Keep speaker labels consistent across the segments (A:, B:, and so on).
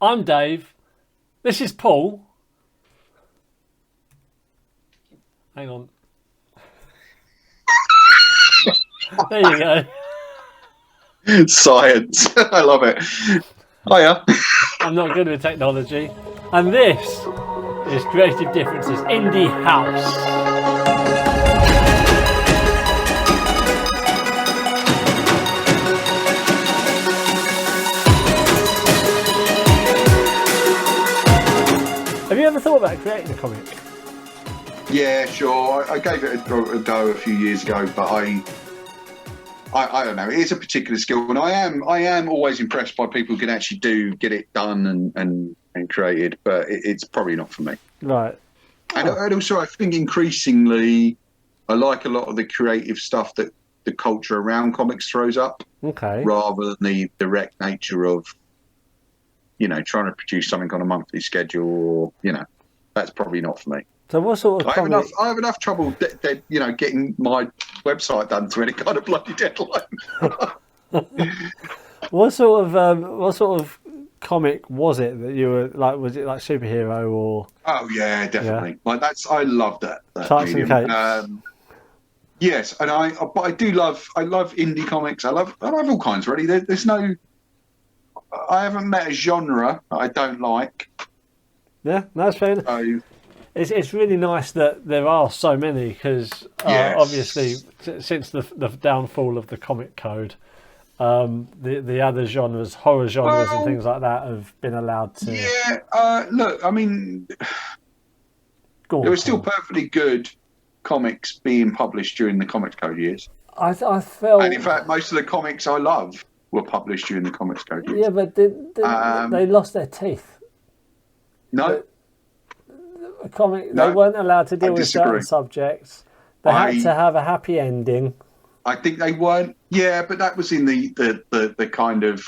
A: I'm Dave. This is Paul. Hang on. There you go.
B: Science. I love it. Hiya.
A: I'm not good with technology. And this is Creative Differences Indie House. Have you ever thought about creating a comic?
B: Yeah, sure. I gave it a go a few years ago, but I don't know. It is a particular skill, and I am always impressed by people who can actually get it done and created. But it's probably not for me.
A: Right.
B: And also, I think increasingly, I like a lot of the creative stuff that the culture around comics throws up,
A: Okay.
B: rather than the direct nature of, trying to produce something on a monthly schedule. Or, that's probably not for me.
A: So what sort of comic?
B: I have enough trouble, getting my website done to any kind of bloody deadline.
A: What sort of comic was it that you were like? Was it like superhero or?
B: Oh yeah, definitely. Yeah. Like I love that
A: Tights
B: medium.
A: and capes.
B: Yes, and I love indie comics. I love all kinds. Really, there's no. I haven't met a genre that I don't like.
A: Yeah, that's fair.
B: So,
A: it's really nice that there are so many because obviously since the downfall of the comic code, the other genres, horror genres and things like that have been allowed to.
B: Yeah, look, I mean, there were still perfectly good comics being published during the comics code years.
A: I felt,
B: and in fact, most of the comics I love were published during the comics code years.
A: Yeah, but they lost their teeth.
B: No.
A: They weren't allowed to deal with certain subjects. They had to have a happy ending.
B: I think they weren't. Yeah, but that was in the kind of.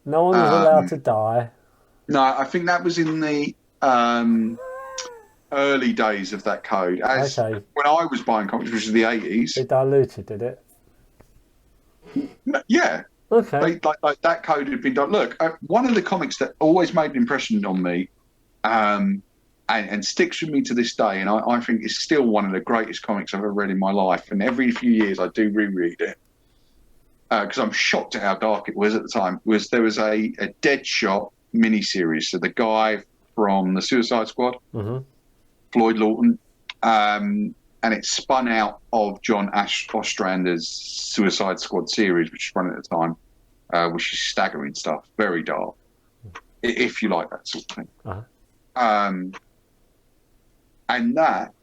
A: No one was allowed to die.
B: No, I think that was in the early days of that code. When I was buying comics, which was the 80s.
A: It diluted, did it?
B: Yeah.
A: Okay.
B: Like that code had been done. Look, one of the comics that always made an impression on me, and sticks with me to this day, and I think is still one of the greatest comics I've ever read in my life. And every few years I do reread it because I'm shocked at how dark it was at the time. There was a Deadshot miniseries, so the guy from the Suicide Squad, Floyd Lawton. And it spun out of John Ostrander's Suicide Squad series, which was running at the time, which is staggering stuff, very dark, if you like that sort of thing. And that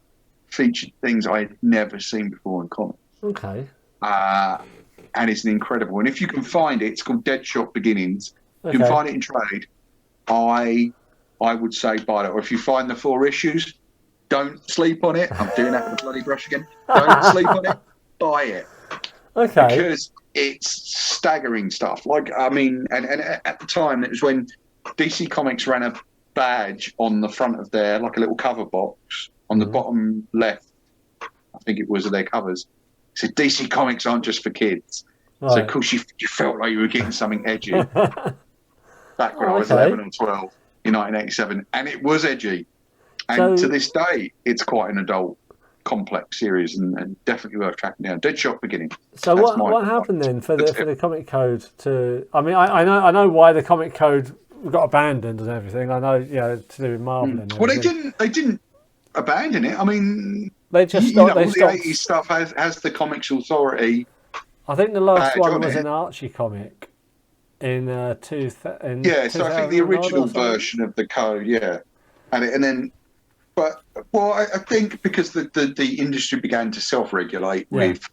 B: featured things I had never seen before in comics.
A: Okay.
B: And it's an incredible. And if you can find it, it's called Deadshot Beginnings. Okay. You can find it in trade. I would say buy it. Or if you find the 4 issues, don't sleep on it. I'm doing that with a bloody brush again. Don't sleep on it. Buy it.
A: Okay.
B: Because it's staggering stuff. Like, I mean, and at the time, it was when DC Comics ran a badge on the front of their, like a little cover box on the bottom left. I think it was of their covers. It said, DC Comics aren't just for kids. Right. So, of course, you felt like you were getting something edgy. Back when I was 11 or 12 in 1987. And it was edgy. And to this day, it's quite an adult, complex series, and definitely worth tracking down. Deadshot Beginnings.
A: So what happened then for the comic code to? I mean, I know why the comic code got abandoned and everything. I know, to do with Marvel. And
B: well, they didn't abandon it. I mean,
A: they just stopped.
B: The 80s stuff has the Comics Authority.
A: I think the last one was an Archie comic in
B: so I think the original version of the code, and then. But I think because the industry began to self-regulate with,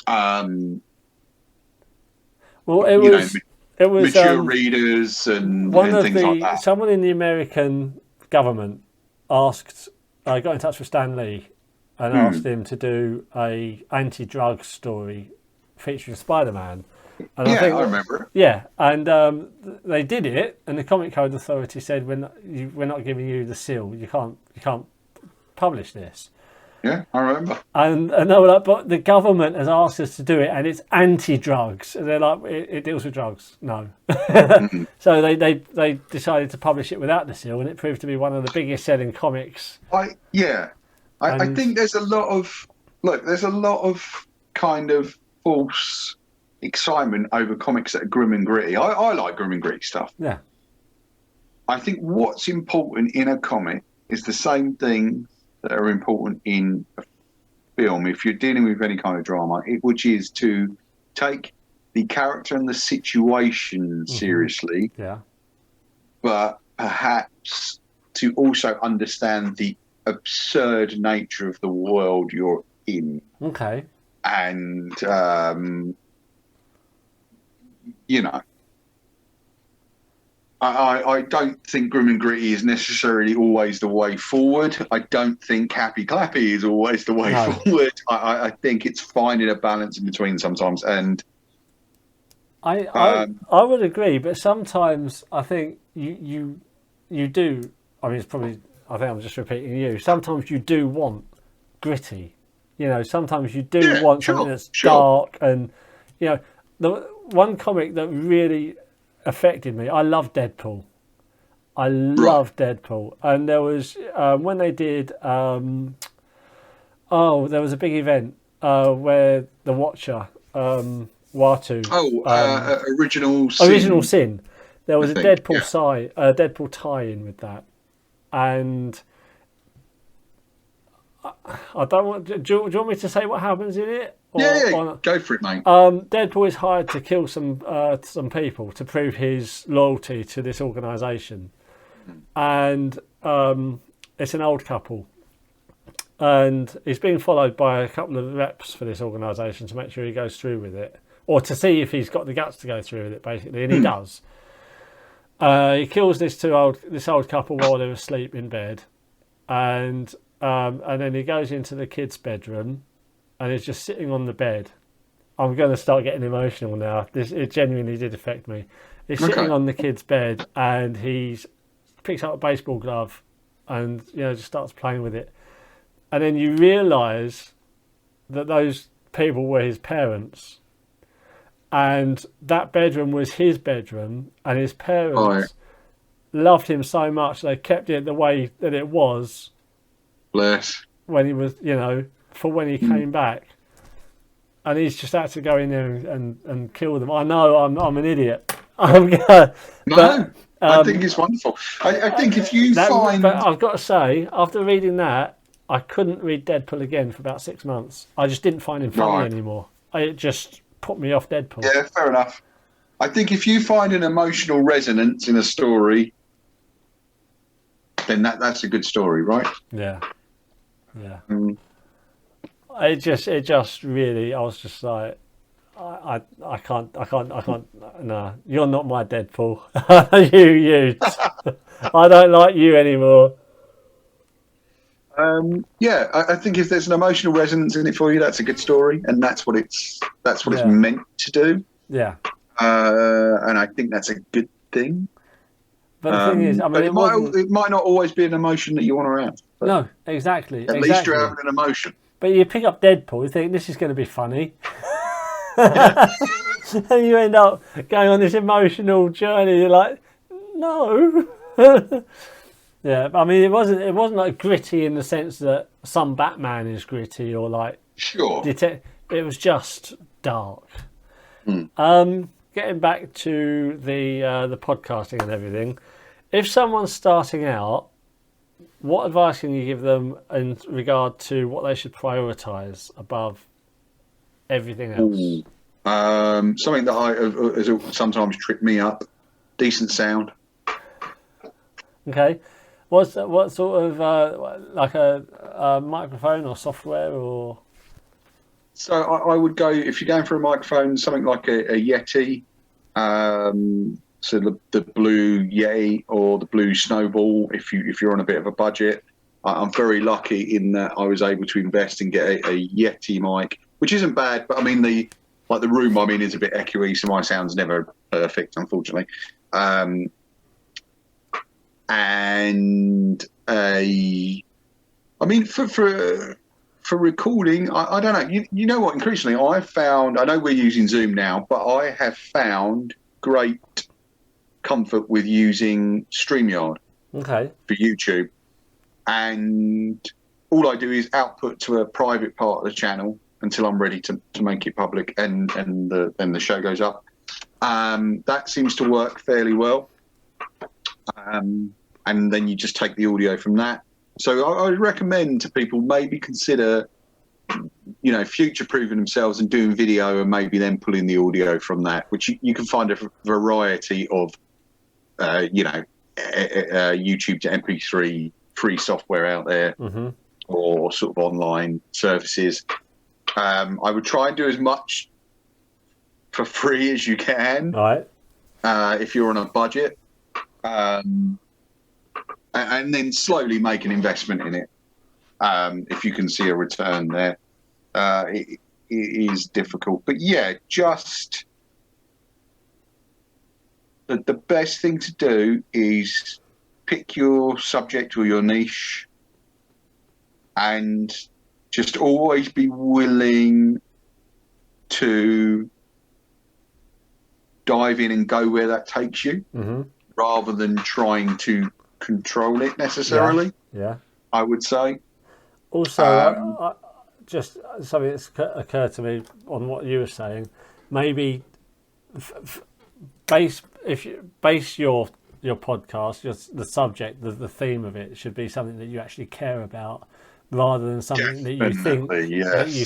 A: it was
B: mature readers and things like that.
A: Someone in the American government got in touch with Stan Lee and asked him to do a anti-drug story featuring Spider-Man. And
B: I remember.
A: Yeah, and they did it, and the Comic Code Authority said, "We're not giving you the seal. You can't publish this."
B: Yeah, I remember.
A: And they were like, but the government has asked us to do it, and it's anti-drugs. And they're like, it deals with drugs. No.
B: Mm.
A: So they decided to publish it without the seal, and it proved to be one of the biggest selling comics.
B: I think there's a lot of kind of false excitement over comics that are grim and gritty. I like grim and gritty stuff.
A: Yeah.
B: I think what's important in a comic is the same thing that are important in a film. If you're dealing with any kind of drama, which is to take the character and the situation seriously, but perhaps to also understand the absurd nature of the world you're in.
A: Okay.
B: And, I don't think grim and gritty is necessarily always the way forward. I don't think happy clappy is always the way forward. I think it's finding a balance in between sometimes. And
A: I would agree, but sometimes I think you do. I mean, it's probably. I think I'm just repeating you. Sometimes you do want gritty. Sometimes you do want something that's dark, and the one comic that really affected me. I love Deadpool. I love Deadpool, and there was when they did. There was a big event where the Watcher, Watu. Original Sin. There was a Deadpool tie-in with that, and I don't want. Do you want me to say what happens in it?
B: Go for it, mate.
A: Deadpool is hired to kill some people to prove his loyalty to this organisation, and it's an old couple, and he's being followed by a couple of reps for this organisation to make sure he goes through with it, or to see if he's got the guts to go through with it, basically, and he does. He kills this old couple while they're asleep in bed, and then he goes into the kid's bedroom. And he's just sitting on the bed. I'm going to start getting emotional now. It genuinely did affect me. He's sitting on the kid's bed, and he picks up a baseball glove, and just starts playing with it. And then you realise that those people were his parents, and that bedroom was his bedroom, and his parents loved him so much they kept it the way that it was.
B: Bless.
A: When he was, for when he came back, and he's just had to go in there and kill them. I know I'm an idiot. I
B: think it's wonderful. I think if you find...
A: But I've got to say, after reading that, I couldn't read Deadpool again for about 6 months. I just didn't find him funny anymore. It just put me off Deadpool.
B: Yeah, fair enough. I think if you find an emotional resonance in a story, then that's a good story, right?
A: Yeah. It just really, I was just like, I can't, no, you're not my Deadpool. you. I don't like you anymore.
B: I think if there's an emotional resonance in it for you, that's a good story, and that's what it's meant to do.
A: Yeah.
B: And I think that's a good thing.
A: But the thing is, I mean,
B: it might not always be an emotion that you want to have.
A: No, exactly.
B: At least you're having an emotion.
A: But you pick up Deadpool, you think this is going to be funny, and you end up going on this emotional journey. You're like, no. Yeah, I mean, it wasn't like gritty in the sense that some Batman is gritty or like it was just dark. Getting back to the podcasting and everything, if someone's starting out, what advice can you give them in regard to what they should prioritise above everything else?
B: Something that has sometimes tripped me up: decent sound.
A: Okay, what sort of like a microphone or software or?
B: So I would go, if you're going for a microphone, something like a Yeti. So the Blue Yeti or the Blue Snowball, if you're on a bit of a budget. I'm very lucky in that I was able to invest and get a Yeti mic, which isn't bad, but I mean the room I'm in is a bit echoey, so my sound's never perfect, unfortunately. And for for recording, I don't know. You know what? Increasingly, I know we're using Zoom now, but I have found great comfort with using StreamYard for YouTube. And all I do is output to a private part of the channel until I'm ready to make it public, and then the show goes up. That seems to work fairly well. And then you just take the audio from that. So I would recommend to people maybe consider, future-proofing themselves and doing video and maybe then pulling the audio from that, which you can find a variety of, YouTube to MP3 free software out there, or sort of online services. I would try and do as much for free as you can, if you're on a budget, and then slowly make an investment in it. If you can see a return there, it is difficult, but yeah, just the best thing to do is pick your subject or your niche, and just always be willing to dive in and go where that takes you, rather than trying to control it necessarily. Yeah. I would say.
A: Also, I just something that's occurred to me on what you were saying. Maybe base your podcast, the subject, the theme of it should be something that you actually care about, rather than something that you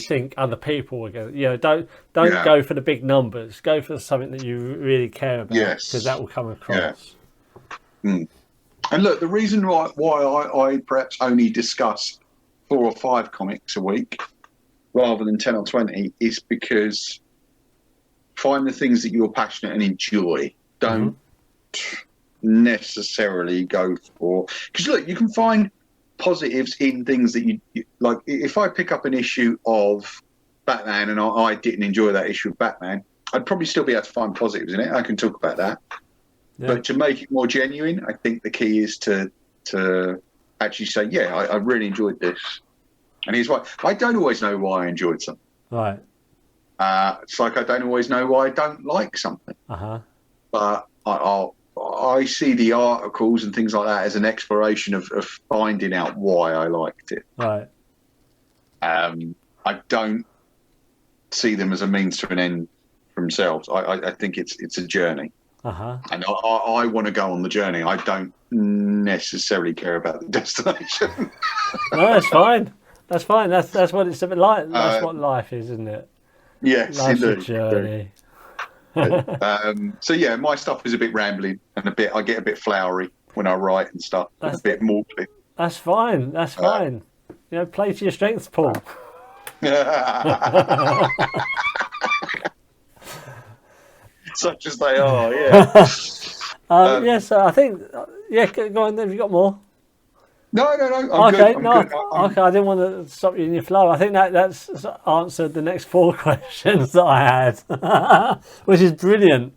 A: think other people are going. Don't go for the big numbers. Go for something that you really care about, because that will come across.
B: And look, the reason why I perhaps only discuss 4 or 5 comics a week rather than 10 or 20 is because find the things that you're passionate and enjoy. Don't necessarily go for, because look, you can find positives in things that you like. If I pick up an issue of Batman and I didn't enjoy that issue of Batman, I'd probably still be able to find positives in it. I can talk about that. But to make it more genuine, I think the key is to actually say, I really enjoyed this. And here's why. I don't always know why I enjoyed something.
A: Right.
B: It's like I don't always know why I don't like something. But I see the articles and things like that as an exploration of finding out why I liked it.
A: Right.
B: I don't see them as a means to an end for themselves. I think it's a journey. And I want to go on the journey. I don't necessarily care about the destination.
A: No, that's fine. That's fine. That's what it's a bit like. That's what life is, isn't it?
B: Yes,
A: life's
B: indeed.
A: A journey.
B: So yeah, my stuff is a bit rambling and I get a bit flowery when I write and stuff. That's a bit maudlin.
A: That's fine. That's fine. Play to your strengths, Paul.
B: Such as they are, yeah.
A: Yes, I think. Yeah, go on. Have you got more?
B: No. I'm good.
A: Okay. I didn't want to stop you in your flow. I think that's answered the next 4 questions that I had, which is brilliant.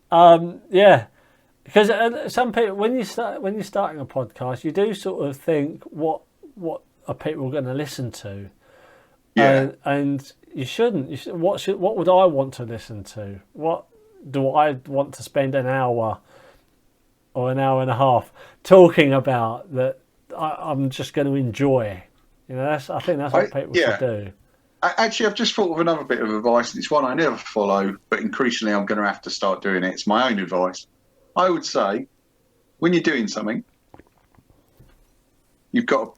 A: Because some people, when you're starting a podcast, you do sort of think, what are people going to listen to?
B: Yeah.
A: And you shouldn't. What would I want to listen to? What do I want to spend an hour or an hour and a half talking about that I'm just going to enjoy? I think that's what people should do.
B: Actually, I've just thought of another bit of advice. It's one I never follow, but increasingly I'm going to have to start doing it. It's my own advice. I would say, when you're doing something, you've got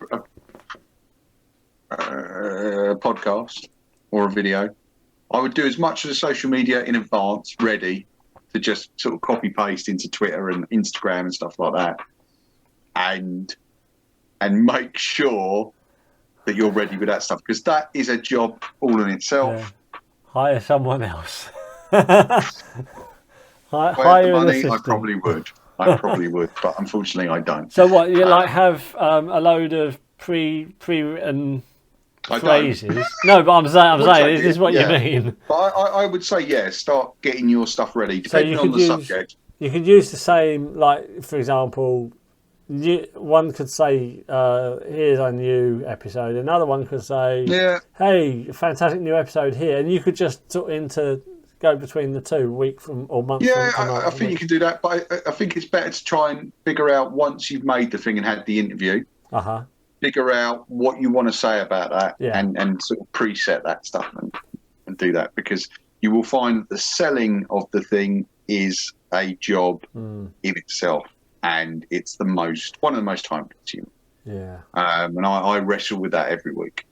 B: a podcast or a video, I would do as much of the social media in advance ready to just sort of copy paste into Twitter and Instagram and stuff like that, and make sure that you're ready with that stuff, because that is a job all in itself.
A: Hire someone else.
B: Hire the money, I probably would, but unfortunately I don't.
A: So what, you have a load of pre-written phrases? No, but I'm saying this is what you mean.
B: But I would say, start getting your stuff ready, depending on the subject.
A: You could use the same, like, for example, one could say, here's a new episode. Another one could say,
B: Yeah.
A: hey, fantastic new episode here. And you could just sort of go between the two, week from or month.
B: Yeah,
A: from
B: I think you can do that, but I think it's better to try and figure out, once you've made the thing and had the interview, figure out what you want to say about that, and sort of preset that stuff and do that, because you will find that the selling of the thing is a job in itself, and it's one of the most time consuming. Yeah. And I wrestle with that every week.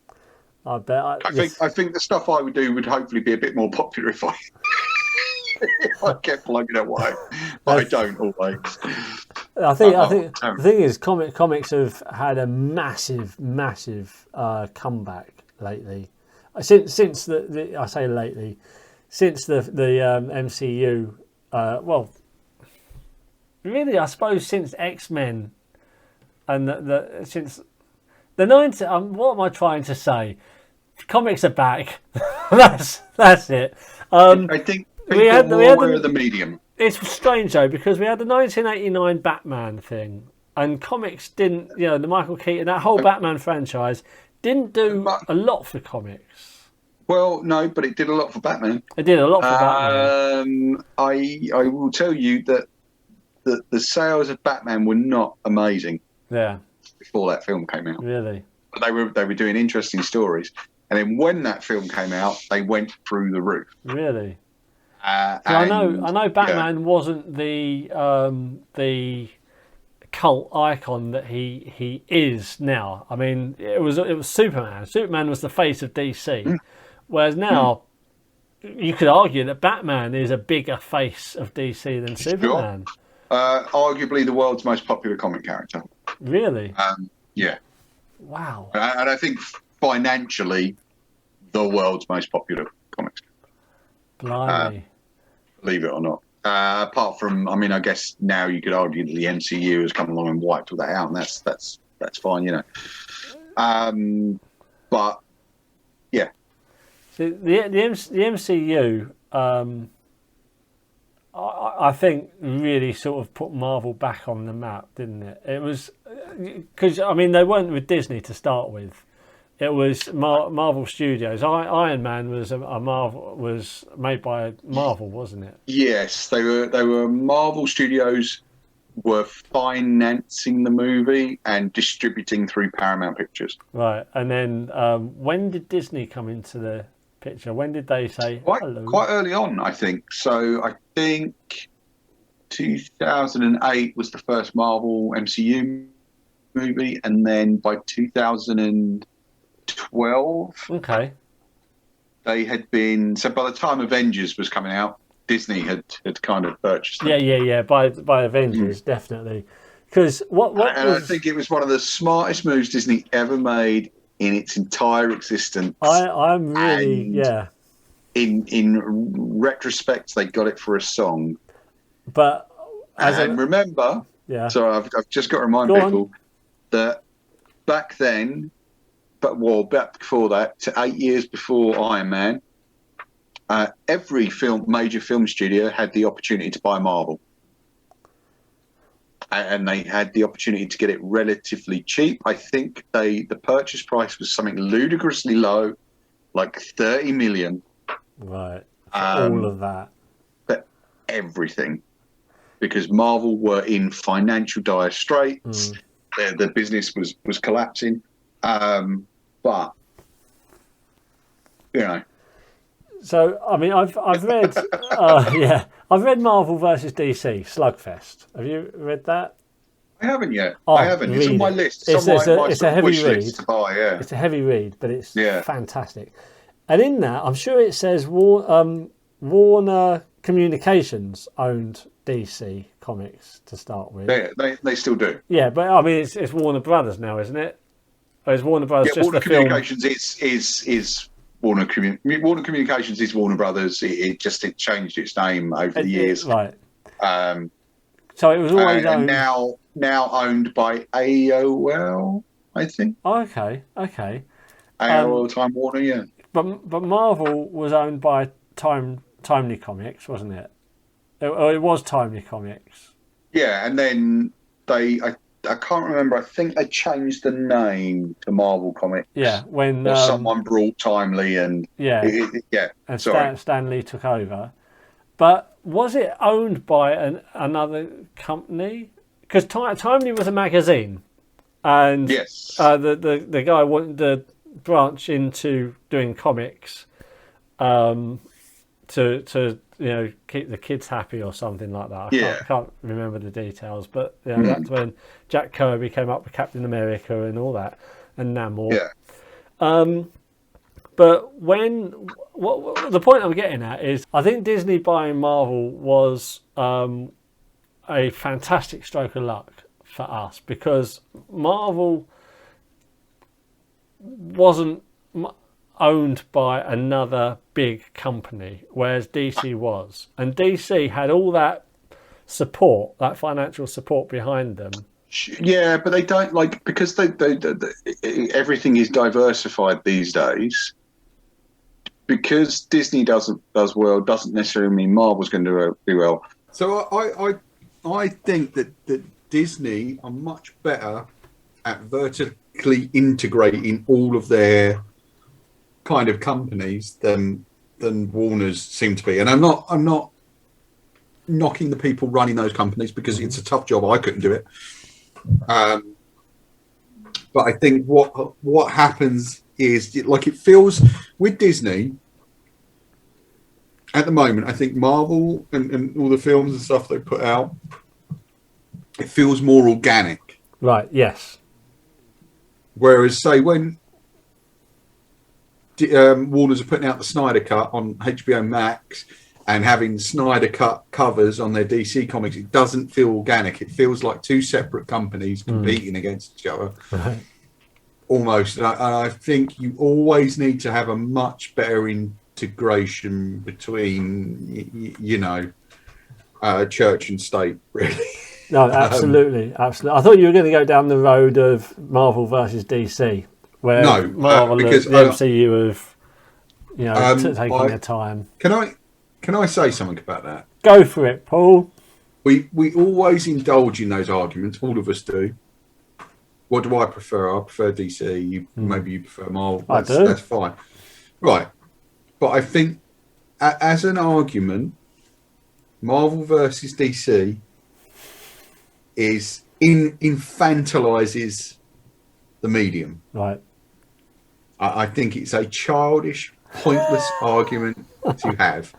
A: I bet.
B: I think the stuff I would do would hopefully be a bit more popular if I kept plugging away, but I don't always.
A: I think the thing is, comics have had a massive comeback lately. Since the I say lately, since the MCU. Well, really, I suppose since X-Men and since the 90s. What am I trying to say? Comics are back. that's it.
B: I think people are more aware of the medium.
A: It's strange though, because we had the 1989 Batman thing, and comics didn't. The Michael Keaton, that whole Batman franchise didn't do a lot for comics.
B: Well, no, but it did a lot for Batman.
A: It did a lot for Batman.
B: I will tell you that the sales of Batman were not amazing.
A: Yeah.
B: Before that film came out.
A: Really.
B: But they were doing interesting stories. And then when that film came out, they went through the roof.
A: Really? I know Batman wasn't the cult icon that he is now. I mean, it was Superman. Superman was the face of DC, whereas now you could argue that Batman is a bigger face of DC than Superman.
B: Arguably the world's most popular comic character.
A: Really?
B: Yeah.
A: Wow.
B: And I think financially, the world's most popular comics.
A: Blimey.
B: Believe it or not. Apart from, I guess now you could argue that the MCU has come along and wiped all that out, and that's fine, But yeah.
A: So the MCU, I think, really sort of put Marvel back on the map, didn't it? It was because they weren't with Disney to start with. It was Marvel Studios. Iron Man was was made by Marvel, wasn't it?
B: Yes, they were. Marvel Studios were financing the movie and distributing through Paramount Pictures.
A: Right, and then when did Disney come into the picture? When did they say hello?
B: Quite early on, I think. So I think 2008 was the first Marvel MCU movie, and then by 2012, they had been. So by the time Avengers was coming out, Disney had kind of purchased them.
A: Yeah. By Avengers, definitely. Because
B: I think it was one of the smartest moves Disney ever made in its entire existence.
A: I'm really
B: In retrospect, they got it for a song.
A: But
B: remember, so I've just got to remind people that back then, back before that, to 8 years before Iron Man, every major film studio had the opportunity to buy Marvel. And they had the opportunity to get it relatively cheap. I think the purchase price was something ludicrously low, like 30 million.
A: Right. All of that.
B: But everything. Because Marvel were in financial dire straits. The business was collapsing. But,
A: So, I've read, I've read Marvel versus DC, Slugfest. Have you read that?
B: I haven't yet. I haven't. It's on my list. It's
A: a heavy read.
B: To buy, yeah.
A: It's a heavy read, but it's fantastic. And in that, I'm sure it says Warner Communications owned DC Comics to start with.
B: They still do.
A: Yeah, but it's Warner Brothers now, isn't it? Or is Warner Brothers just
B: Warner
A: the film?
B: Communications is Warner Communications is Warner Brothers. It changed its name over the years.
A: Right. So it was always owned.
B: Now owned by AOL, I think.
A: Oh, okay.
B: AOL Time Warner, yeah.
A: But Marvel was owned by Timely Comics, wasn't it? It was Timely Comics.
B: Yeah, and then they I can't remember. I think they changed the name to Marvel Comics.
A: Yeah, when
B: or someone brought Timely and
A: and
B: sorry.
A: Stan Lee took over. But was it owned by another company? Because Timely was a magazine, and
B: Yes.
A: The guy wanted to branch into doing comics, to keep the kids happy or something like that. I can't remember the details, but that's when Jack Kirby came up with Captain America and all that, and Namor.
B: Yeah.
A: But what the point I'm getting at is, I think Disney buying Marvel was a fantastic stroke of luck for us, because Marvel wasn't owned by another big company, whereas DC was, and DC had all that support, that financial support behind them.
B: Yeah, but they don't because they everything is diversified these days. Because Disney does well doesn't necessarily mean Marvel's going to do well.
C: So I think that Disney are much better at vertically integrating all of their kind of companies than Warner's seem to be. And I'm not knocking the people running those companies, because it's a tough job. I couldn't do it. But I think what happens is, like, it feels with Disney at the moment, I think Marvel and all the films and stuff they put out, it feels more organic.
A: Right, yes.
C: Whereas, say, when Warner's are putting out the Snyder Cut on HBO Max and having Snyder Cut covers on their DC comics, it doesn't feel organic. It feels like two separate companies competing against each other.
A: Right.
C: Almost. And I think you always need to have a much better integration between, church and state, really.
A: No, absolutely. Absolutely. I thought you were going to go down the road of Marvel versus DC, where Marvel and the MCU have, taking their time.
C: Can I say something about that?
A: Go for it, Paul.
C: We always indulge in those arguments. All of us do. What do I prefer? I prefer DC. Maybe you prefer Marvel. That's fine. Right. But I think, as an argument, Marvel versus DC infantilizes the medium.
A: Right.
C: I think it's a childish, pointless argument to have.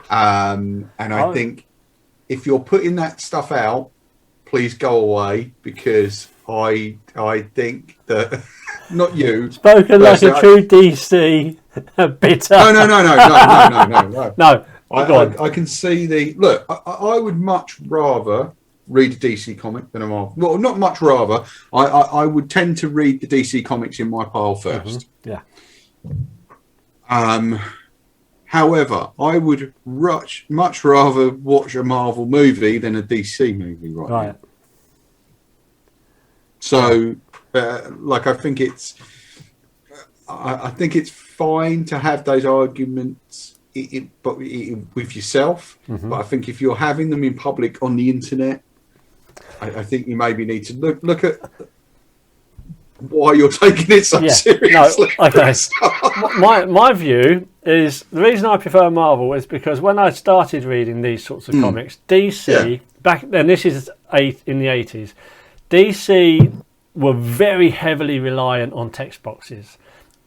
C: And I think if you're putting that stuff out, please go away, because I think that not you
A: spoken like a true DC bitter.
C: No. I can see the look. I would much rather read a DC comic than a Marvel. Well, not much rather. I would tend to read the DC comics in my pile first.
A: Yeah.
C: However, I would much rather watch a Marvel movie than a DC movie right now. So, I think it's fine to have those arguments, with yourself. But I think if you're having them in public on the internet, I think you maybe need to look at why you're taking it so seriously.
A: No, okay. my view is, the reason I prefer Marvel is because when I started reading these sorts of comics, DC back then, this is in the 80s, DC were very heavily reliant on text boxes,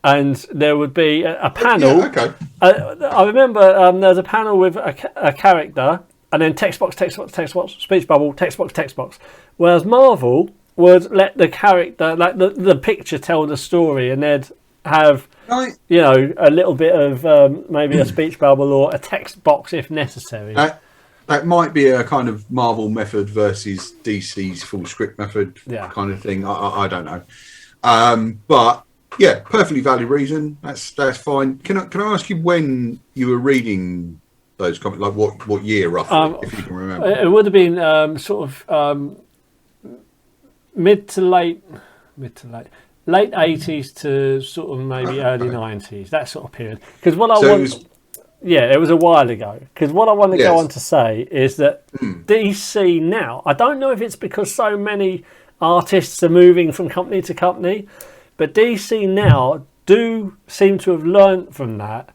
A: and there would be a panel. I remember there was a panel with a character, and then text box, speech bubble, text box. Whereas Marvel would let the character, like the picture, tell the story, and they'd have a little bit of maybe a speech bubble or a text box if necessary.
C: That might be a kind of Marvel method versus DC's full script method kind of thing. I don't know. But yeah, perfectly valid reason. That's fine. Can I ask you when you were reading those comics? Like what year roughly, if you can remember?
A: It would have been mid to late 80s to sort of maybe early 90s, that sort of period. Because it was a while ago. Because what I want to go on to say is that DC now, I don't know if it's because so many artists are moving from company to company. But DC now do seem to have learnt from that.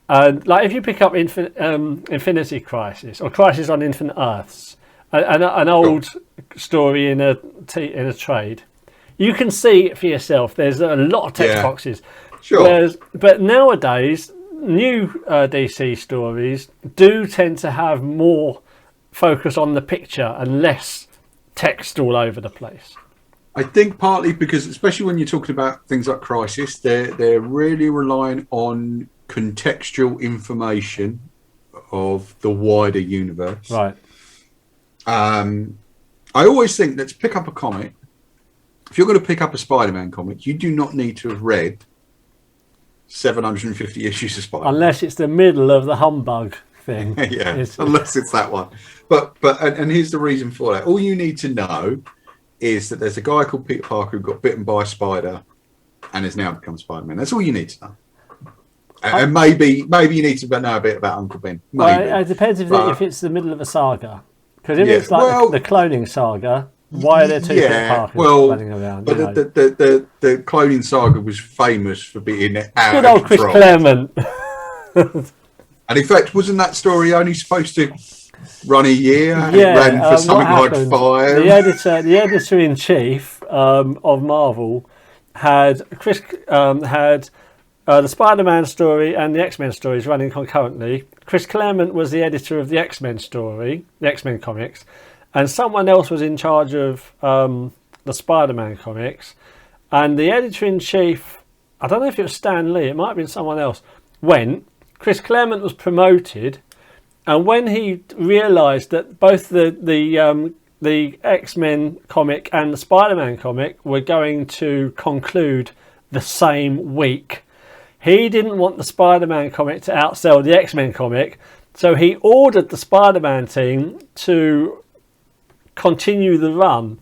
A: Like if you pick up Infinity Crisis or Crisis on Infinite Earths, an old story in a trade, you can see it for yourself. There's a lot of text boxes.
C: Sure.
A: But nowadays, new DC stories do tend to have more focus on the picture and less text all over the place.
C: I think partly because, especially when you're talking about things like Crisis, they're really relying on contextual information of the wider universe.
A: Right.
C: I always think that to pick up a comic, if you're going to pick up a Spider-Man comic, you do not need to have read 750 issues of Spider-Man.
A: Unless it's the middle of the humbug thing.
C: Unless it's that one. But here's the reason for that. All you need to know is that there's a guy called Peter Parker who got bitten by a spider and has now become Spider-Man. That's all you need to know. And maybe you need to know a bit about Uncle Ben. Maybe.
A: Well, it depends if it's the middle of a saga. Because if it's like the cloning saga, why are there two Peter Parkers running around?
C: But the cloning saga was famous for being out
A: good
C: of
A: old Chris
C: control.
A: Claremont.
C: And in fact, wasn't that story only supposed to run a year? It ran for something like 5.
A: The editor in chief of Marvel had the Spider-Man story and the X-Men stories running concurrently. Chris Claremont was the editor of the X-Men story, the X-Men comics, and someone else was in charge of the Spider-Man comics. And the editor in chief, I don't know if it was Stan Lee, it might have been someone else, Chris Claremont was promoted. And when he realised that both the X-Men comic and the Spider-Man comic were going to conclude the same week, he didn't want the Spider-Man comic to outsell the X-Men comic, so he ordered the Spider-Man team to continue the run.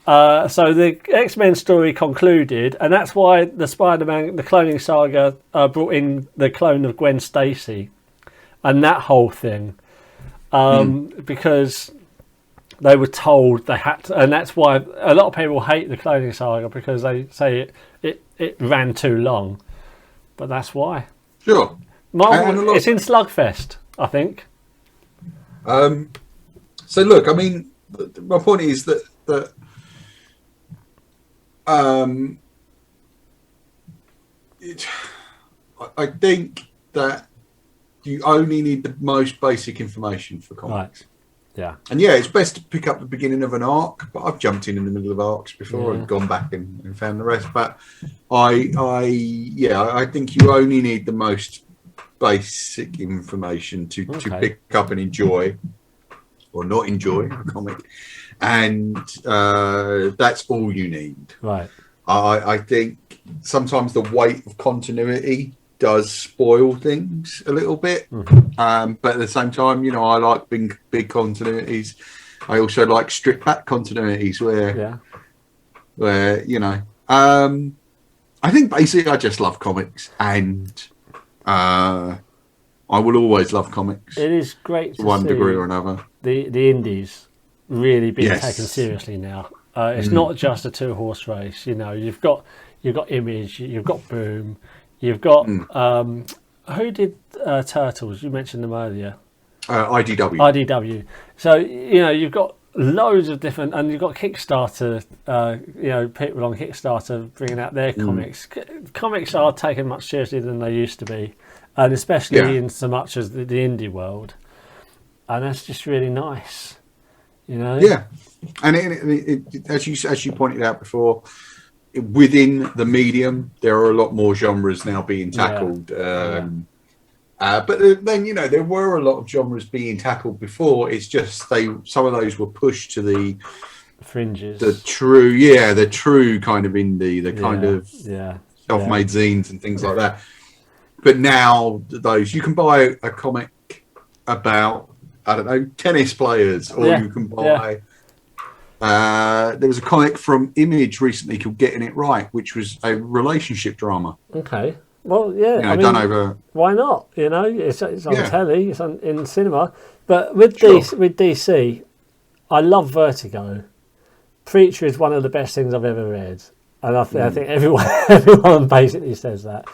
A: So the X-Men story concluded, and that's why the Spider-Man, the cloning saga, brought in the clone of Gwen Stacy. And that whole thing, because they were told they had to, and that's why a lot of people hate the cloning saga, because they say it ran too long. But that's why.
C: Sure.
A: Marvel, it's in Slugfest, I think.
C: So look, I mean, my point is that I think that you only need the most basic information for comics.
A: Right. Yeah.
C: And it's best to pick up the beginning of an arc, but I've jumped in the middle of arcs before and gone back and found the rest. But I think you only need the most basic information to pick up and enjoy or not enjoy a comic. And that's all you need.
A: Right.
C: I think sometimes the weight of continuity does spoil things a little bit, but at the same time, I like big continuities. I also like stripped back continuities where I think basically I just love comics, and I will always love comics.
A: It is great to
C: one
A: see
C: degree or another.
A: The indies really being taken seriously now. It's not just a 2-horse race. You've got Image, you've got Boom. You've got who did Turtles? You mentioned them earlier.
B: IDW.
A: So you've got loads of different, and you've got Kickstarter. People on Kickstarter bringing out their comics. Comics are taken much seriously than they used to be, and especially in so much as the indie world. And that's just really nice,
C: Yeah, and it, as you pointed out before, within the medium, there are a lot more genres now being tackled. But then, there were a lot of genres being tackled before. It's just some of those were pushed to the
A: fringes,
C: the true kind of indie, the kind of self-made zines and things like that. But now you can buy a comic about, I don't know, tennis players, or you can buy. There was a comic from Image recently called Getting It Right, which was a relationship drama.
A: Okay. Well, yeah.
C: Done over.
A: Why not? It's on telly, it's in cinema. But with DC, I love Vertigo. Preacher is one of the best things I've ever read, and I think everyone basically says that.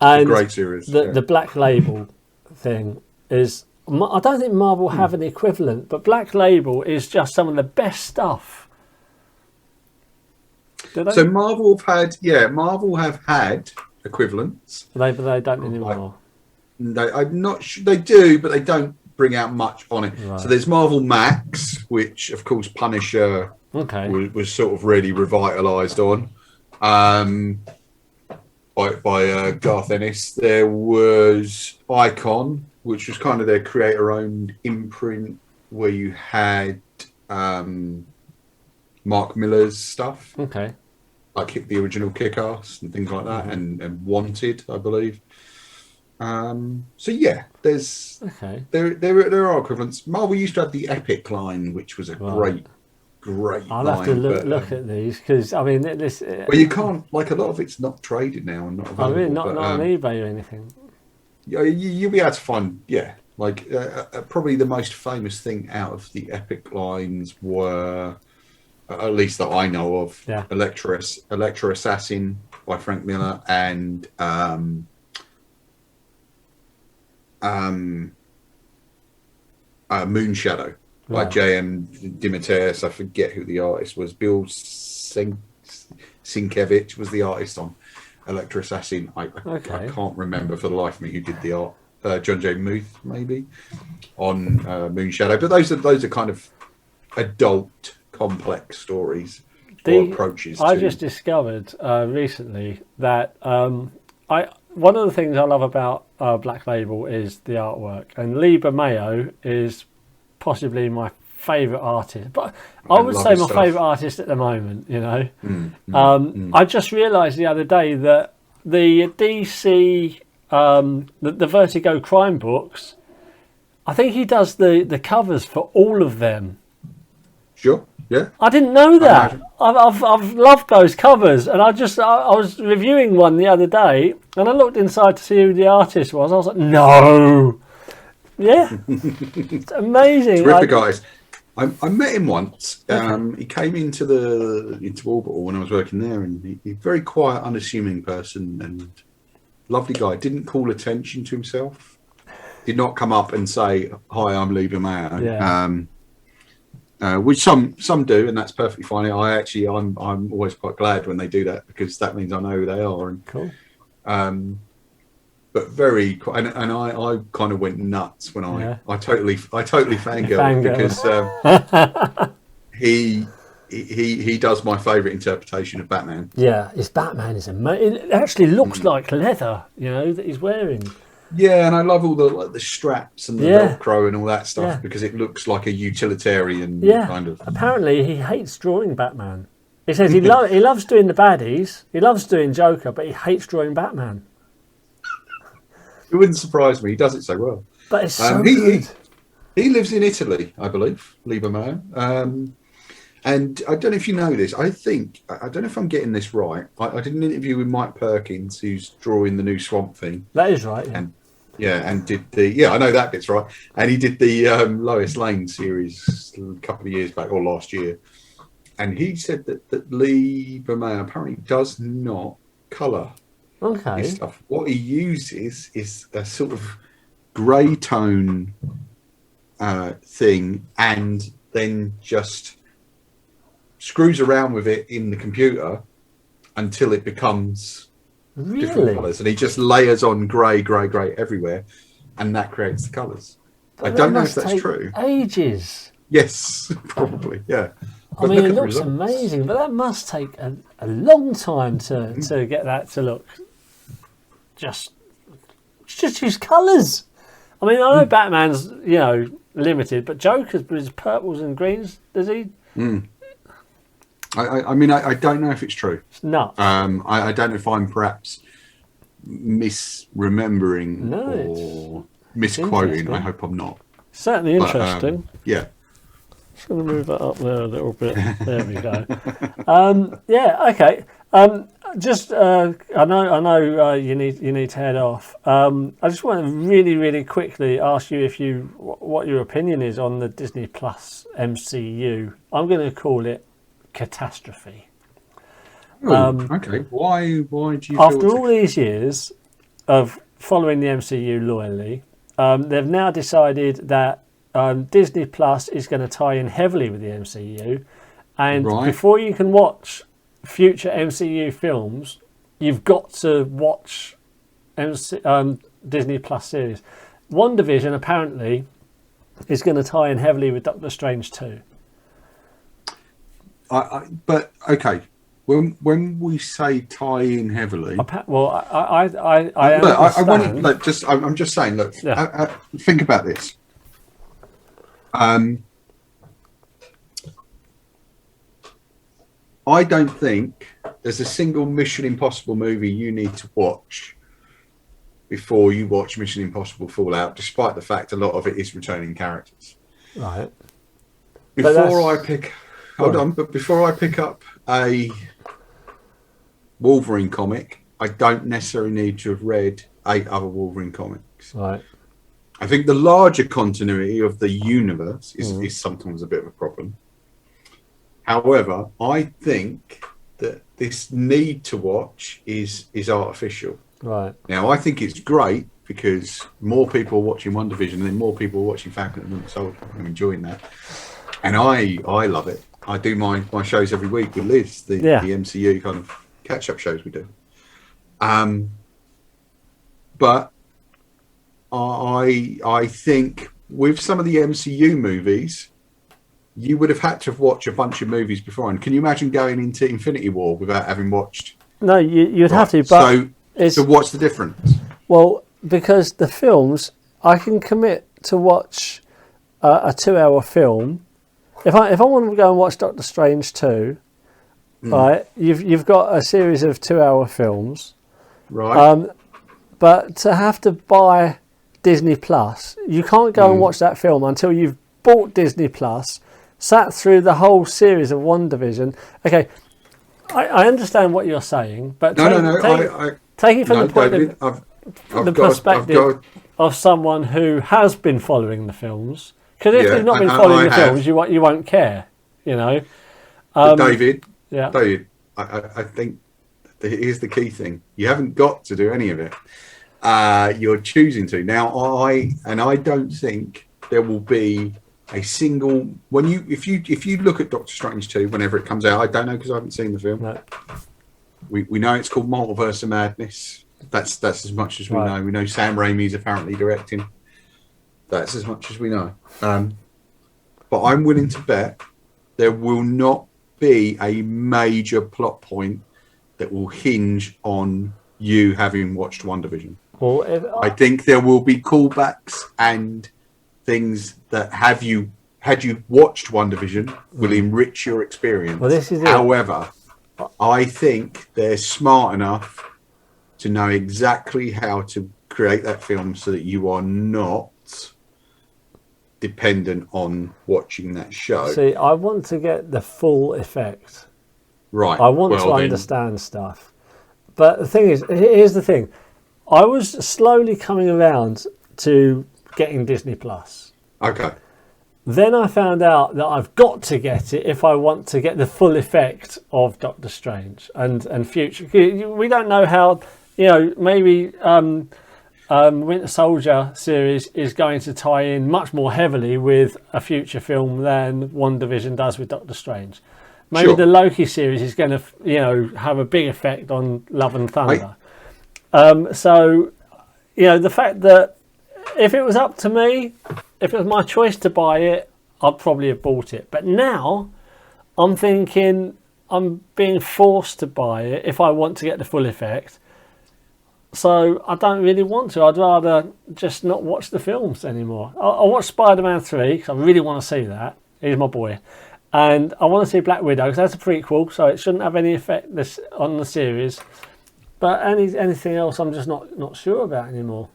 A: And
C: it's a great series.
A: The Black Label thing is, I don't think Marvel have an equivalent, but Black Label is just some of the best stuff.
C: So Marvel have had equivalents.
A: But they don't anymore.
C: I'm not sure they do, but they don't bring out much on it.
A: Right.
C: So there's Marvel Max, which of course Punisher was sort of really revitalised on by Garth Ennis. There was Icon, which was kind of their creator-owned imprint, where you had Mark Miller's stuff.
A: Okay.
C: Like the original Kick-Ass and things like that, and Wanted, I believe. So yeah, there's there are equivalents. Marvel used to have the Epic line, which was a great
A: I'll
C: line.
A: have to look at these, because I mean this.
C: Well, you can't, like, a lot of it's not traded now and not available.
A: I mean, not on eBay or anything.
C: You'll be able to find, like probably the most famous thing out of the Epic lines were, at least that I know of, Electra Assassin by Frank Miller and Moonshadow by J.M. DeMatteis. I forget who the artist was. Bill Sienkiewicz was the artist on Electra Assassin. I can't remember for the life of me who did the art. John J. Muth, maybe, on Moonshadow. But those are kind of adult, complex stories or approaches.
A: I just discovered recently that one of the things I love about Black Label is the artwork, and Libra Mayo is possibly my favourite artist, but I would say my favourite artist at the moment. I just realised the other day that the DC, the Vertigo crime books, I think he does the covers for all of them.
C: Sure. Yeah.
A: I didn't know that. I've loved those covers, and I was reviewing one the other day, and I looked inside to see who the artist was. I was like, no. Yeah. It's amazing.
C: Terrific guys. I met him once. He came into Orbital when I was working there, and he's a very quiet, unassuming person and lovely guy. Didn't call attention to himself. Did not come up and say, "Hi, I'm Libra Mayo." Yeah. Which some do, and that's perfectly fine. I'm always quite glad when they do that, because that means I know who they are. And,
A: cool.
C: But very, and I kind of went nuts when I totally fangirled because he does my favourite interpretation of Batman.
A: Yeah, his Batman is amazing. It actually looks like leather, that he's wearing.
C: Yeah, and I love all the straps and the Velcro and all that stuff, because it looks like a utilitarian kind of.
A: Apparently, he hates drawing Batman. He says he loves doing the baddies, he loves doing Joker, but he hates drawing Batman.
C: It wouldn't surprise me. He does it so well.
A: But it's so good.
C: He lives in Italy, I believe, Libra Mayo. And I don't know if you know this. I don't know if I'm getting this right. I did an interview with Mike Perkins, who's drawing the new Swamp Thing.
A: That is right.
C: And did I know that bit's right. And he did the Lois Lane series a couple of years back, or last year. And he said that Libra Mayo apparently does not colour his stuff. What he uses is a sort of grey tone thing, and then just screws around with it in the computer until it becomes different colours, and he just layers on grey everywhere, and that creates the colours. I don't know if that's true.
A: Ages.
C: Yes, probably. Yeah.
A: I mean, it looks amazing, but that must take a long time to get that to look just use colours. I mean, I know Batman's limited, but Joker's with his purples and greens, does he?
C: I mean, I don't know if it's true.
A: It's nuts.
C: I don't know if I'm perhaps misremembering or misquoting. I hope I'm not.
A: Certainly interesting.
C: Yeah.
A: Just going to move that up there a little bit. There we go. Okay. I know you need to head off. I just want to really, really quickly ask you what your opinion is on the Disney Plus MCU. I'm going to call it Catastrophe.
C: Okay. Why do you?
A: After all these years of following the MCU loyally, they've now decided that Disney Plus is going to tie in heavily with the MCU, and before you can watch future MCU films, you've got to watch Disney Plus series. WandaVision apparently is going to tie in heavily with Doctor Strange 2.
C: But okay, when we say tie in heavily, I'm just saying. Look, think about this. I don't think there's a single Mission Impossible movie you need to watch before you watch Mission Impossible Fallout, despite the fact a lot of it is returning characters.
A: Right.
C: Before I pick up a Wolverine comic, I don't necessarily need to have read 8 other Wolverine comics.
A: Right.
C: I think the larger continuity of the universe is sometimes a bit of a problem. However, I think that this need to watch is artificial.
A: Right.
C: Now, I think it's great because more people are watching WandaVision and then more people are watching Falcon and Winter Soldier. I'm enjoying that. And I love it. I do my shows every week with Liz, the MCU kind of catch-up shows we do. But I think with some of the MCU movies, you would have had to have watched a bunch of movies before. And can you imagine going into Infinity War without having watched?
A: No, you'd have to. But
C: so what's the difference?
A: Well, because the films, I can commit to watch a 2-hour film. If I want to go and watch Doctor Strange 2, right? You've got a series of 2-hour films,
C: right?
A: But to have to buy Disney Plus, you can't go and watch that film until you've bought Disney Plus, sat through the whole series of WandaVision. Okay, I understand what you're saying, but take it from the point of the perspective of someone who has been following the films. Because if you've not been following the films, you won't care, you know.
C: David, I think here's the key thing: you haven't got to do any of it. You're choosing to. Now, I don't think there will be a single if you look at Doctor Strange 2 whenever it comes out. I don't know because I haven't seen the film. No. We know it's called Multiverse of Madness. That's as much as we know. We know Sam Raimi's apparently directing. That's as much as we know. But I'm willing to bet there will not be a major plot point that will hinge on you having watched WandaVision. Well, I think there will be callbacks and things that had you watched WandaVision will enrich your experience.
A: Well, this is
C: However, I think they're smart enough to know exactly how to create that film so that you are not dependent on watching that show.
A: See, I want to get the full effect.
C: Right.
A: I want to understand stuff. But the thing is, here's the thing. I was slowly coming around to getting Disney Plus.
C: Okay.
A: Then I found out that I've got to get it if I want to get the full effect of Doctor Strange and future. We don't know how, maybe Winter Soldier series is going to tie in much more heavily with a future film than WandaVision does with Doctor Strange. Maybe the Loki series is going to, have a big effect on Love and Thunder. So, the fact that if it was up to me, if it was my choice to buy it, I'd probably have bought it. But now I'm thinking I'm being forced to buy it if I want to get the full effect. So I don't really want to. I'd rather just not watch the films anymore. I'll watch Spider-Man 3 because I really want to see that. He's my boy. And I want to see Black Widow because that's a prequel, so it shouldn't have any effect on the series. But anything else, I'm just not sure about anymore.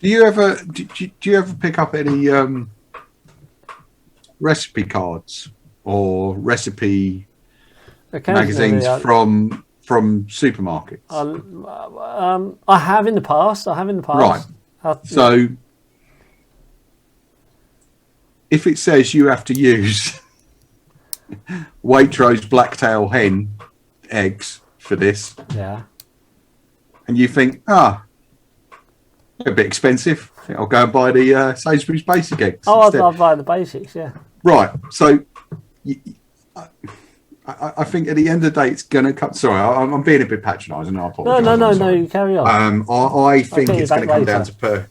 C: Do you ever pick up any recipe cards or recipe magazines from supermarkets?
A: I have in the past.
C: Right. So if it says you have to use Waitrose blacktail hen eggs for this.
A: Yeah.
C: And you think, a bit expensive. I think I'll go and buy the Sainsbury's basic eggs.
A: Oh, I'll buy the basics, yeah.
C: Right. So I think at the end of the day, it's going to come. Sorry, I'm being a bit patronising. I apologise.
A: No, you carry on.
C: I think it's going to come down to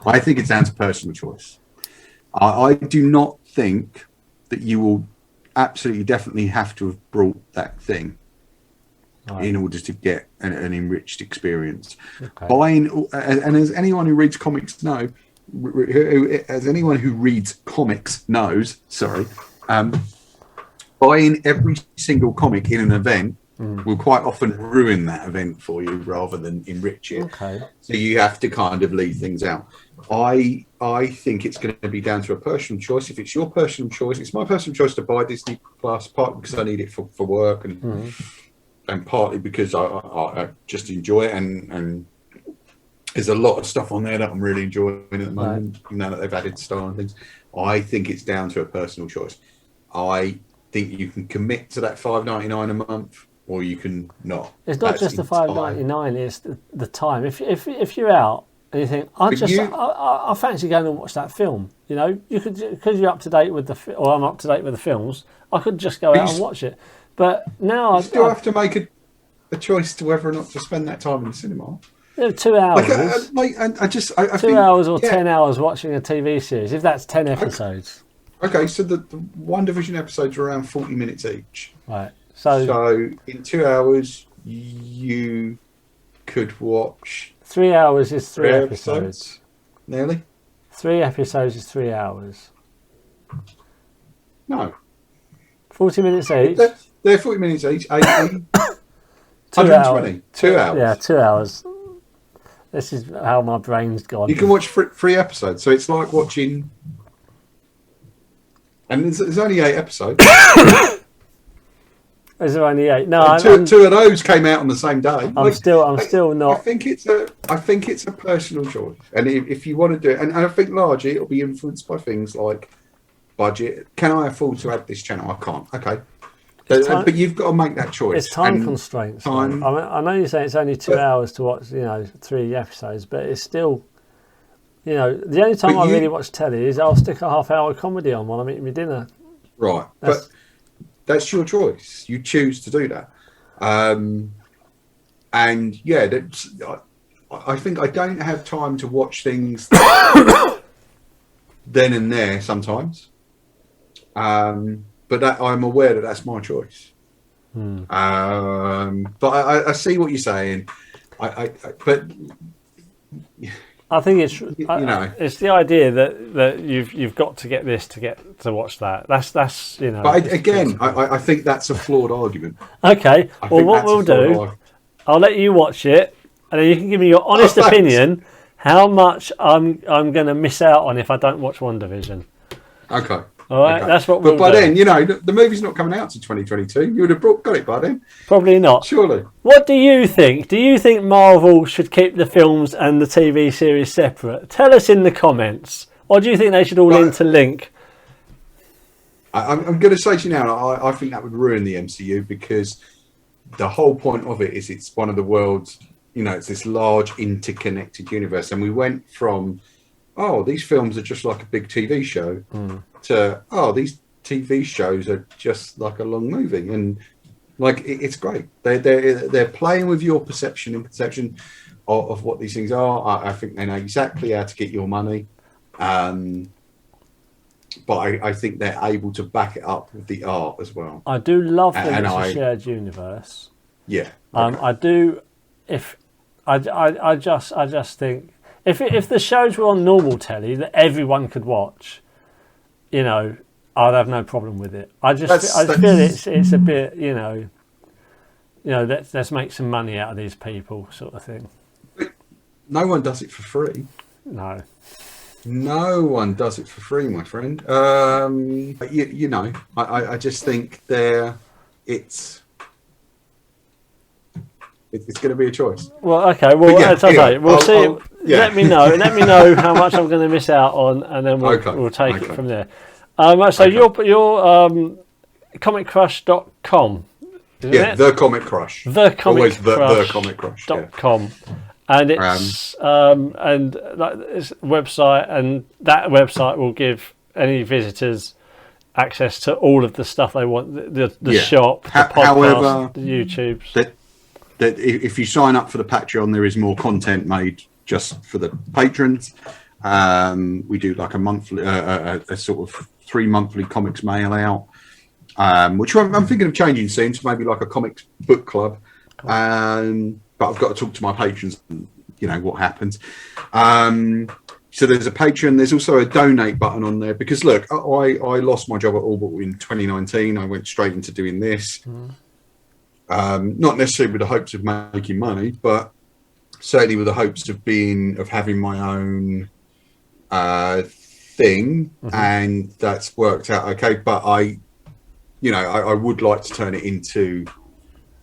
C: I think it's down to personal choice. I do not think that you will absolutely definitely have to have brought that thing in order to get an enriched experience.
A: Okay.
C: Buying, and as anyone who reads comics knows, buying every single comic in an event will quite often ruin that event for you rather than enrich it.
A: Okay.
C: So you have to kind of leave things out. I think it's going to be down to a personal choice. If it's your personal choice, it's my personal choice to buy Disney Plus, partly because I need it for work and partly because I just enjoy it. And there's a lot of stuff on there that I'm really enjoying at the moment, now that they've added Star and things. I think it's down to a personal choice. I think you can commit to that $5.99 a month, or you can not.
A: It's not just the $5.99; it's the time. If you're out and you think I fancy going and watch that film, you know, you could, because you're up to date with I'm up to date with the films. I could just go out and watch it. But now
C: you still have to make a choice to whether or not to spend that time in the cinema.
A: 2 hours.
C: I
A: 2 hours or 10 hours watching a TV series, if that's 10 episodes.
C: Okay, so the One Division episodes are around 40 minutes each.
A: Right.
C: So in 2 hours, you could watch
A: 3 hours is three episodes.
C: Nearly.
A: 3 episodes is 3 hours.
C: No.
A: 40 minutes each.
C: They're 40 minutes each. 80.
A: 2 hours.
C: 2 hours.
A: Yeah, 2 hours. This is how my brain's gone.
C: You can watch 3 episodes, so it's like watching. And there's only 8 episodes.
A: Is there only 8? No,
C: two of those came out on the same day.
A: I'm still not.
C: I think it's a personal choice, and if you want to do it, and I think largely it'll be influenced by things like budget. Can I afford to add this channel? I can't. Okay, but you've got to make that choice.
A: It's time constraints. I know you say it's only 2 hours to watch, 3 episodes, but it's still. The only time I really watch telly is I'll stick a half-hour comedy on while I'm eating my dinner.
C: Right, but that's your choice. You choose to do that. And yeah, I think I don't have time to watch things then and there sometimes. But I'm aware that that's my choice. But I see what you're saying. But
A: I think it's it's the idea that you've got to get this to get to watch that. That's
C: But again, I think that's a flawed argument.
A: Okay, well, what we'll do, I'll let you watch it, and then you can give me your honest opinion how much I'm going to miss out on if I don't watch WandaVision.
C: Okay.
A: All right,
C: okay.
A: That's what we'll do.
C: But by then, the movie's not coming out to 2022. You would have got it by then.
A: Probably not.
C: Surely.
A: What do you think? Do you think Marvel should keep the films and the TV series separate? Tell us in the comments. Or do you think they should all interlink?
C: I'm going to say to you now, I think that would ruin the MCU, because the whole point of it is it's one of the world's, it's this large interconnected universe. And we went from, these films are just like a big TV show to, these TV shows are just like a long movie. And it's great. They're playing with your perception and conception of what these things are. I think they know exactly how to get your money. But I think they're able to back it up with the art as well.
A: I do love that it's a shared universe.
C: Yeah.
A: Okay. I do. I just think if the shows were on normal telly that everyone could watch, I'd have no problem with it. I feel it's a bit, let's make some money out of these people, sort of thing.
C: No one does it for free. No one does it for free, my friend. I just think it's going to be a choice.
A: Well, okay. Well, we'll see. Let me know. Let me know how much I'm going to miss out on, and then we'll take it from there. So you're comiccrush.com.
C: Yeah, the Comic Crush. Always the Comic Crush.
A: .com. And it's and like it's a website, and that website will give any visitors access to all of the stuff they want, the shop, the podcast,
C: however,
A: the YouTubes.
C: That if you sign up for the Patreon, there is more content made just for the patrons. We do like a monthly, a sort of 3 monthly comics mail out, which I'm thinking of changing soon to maybe like a comics book club. But I've got to talk to my patrons, and, you know, what happens. So there's a Patreon. There's also a donate button on there because look, I lost my job at Allball in 2019. I went straight into doing this, not necessarily with the hopes of making money, but certainly with the hopes of having my own thing, and that's worked out okay. But I would like to turn it into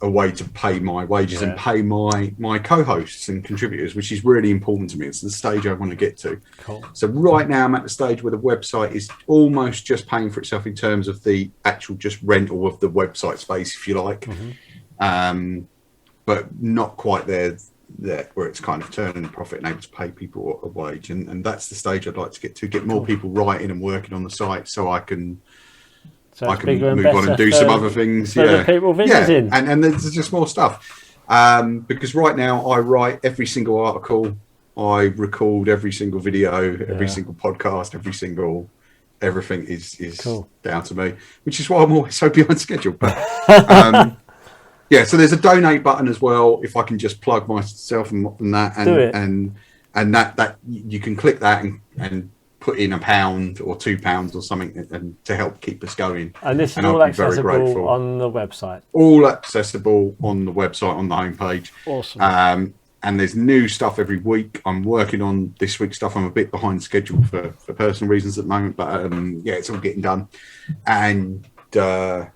C: a way to pay my wages and pay my co-hosts and contributors, which is really important to me. It's the stage I want to get to.
A: Cool.
C: So right now I'm at the stage where the website is almost just paying for itself in terms of the actual just rental of the website space, if you like, but not quite there where it's kind of turning a profit and able to pay people a wage. And that's the stage I'd like to get more people writing and working on the site, so I can move on and do some other things.
A: The people visiting.
C: And there's just more stuff. Because right now I write every single article, I record every single video, every single podcast, everything is cool. Down to me, which is why I'm always so behind schedule. But so there's a donate button as well. If I can just plug myself and that, and that you can click that and put in £1 or £2 or something, and to help keep us going.
A: And this is all accessible on the website.
C: All accessible on the website, on the homepage.
A: Awesome.
C: And there's new stuff every week. I'm working on this week's stuff. I'm a bit behind schedule for personal reasons at the moment, but it's all getting done. And so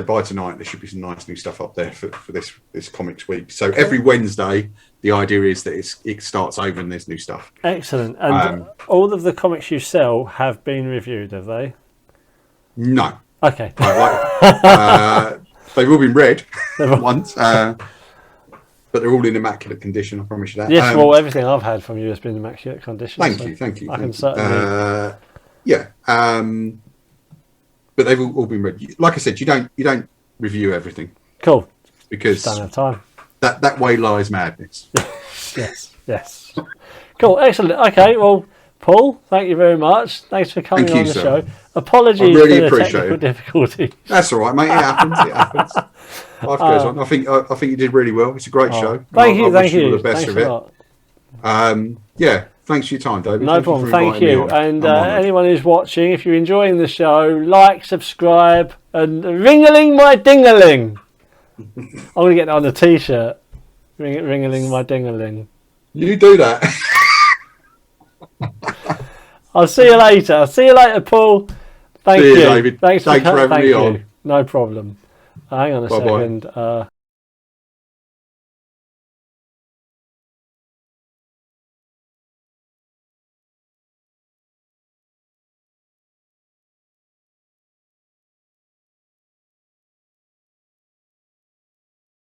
C: by tonight there should be some nice new stuff up there for this comics week. So every Wednesday, the idea is that it starts over and there's new stuff.
A: Excellent. And all of the comics you sell have been reviewed, have they?
C: No.
A: Okay.
C: They've all been read once, but they're all in immaculate condition, I promise you that.
A: Yes, well, everything I've had from you has been immaculate condition.
C: Thank you.
A: I can certainly...
C: But they've all been read. Like I said, you don't review everything.
A: Cool.
C: Because
A: don't have time.
C: That way lies madness.
A: Yes. Cool, excellent. Okay, well, Paul, thank you very much. Thanks for coming on the show. Apologies for the technical difficulty.
C: That's all right, mate. It happens. Life goes on. I think you did really well. It's a great show.
A: Thank you.
C: I wish you all the best of it. Thanks for your time, David.
A: No problem. Thank you. And anyone who's watching, if you're enjoying the show, like, subscribe, and ring-a-ling my ding-a-ling. I'm going to get that on the T-shirt. Ring-a-ling my ding-a-ling.
C: You do that.
A: I'll see you later. Paul. Thank you,
C: David.
A: Thanks for
C: having me on.
A: No problem. Hang on a second.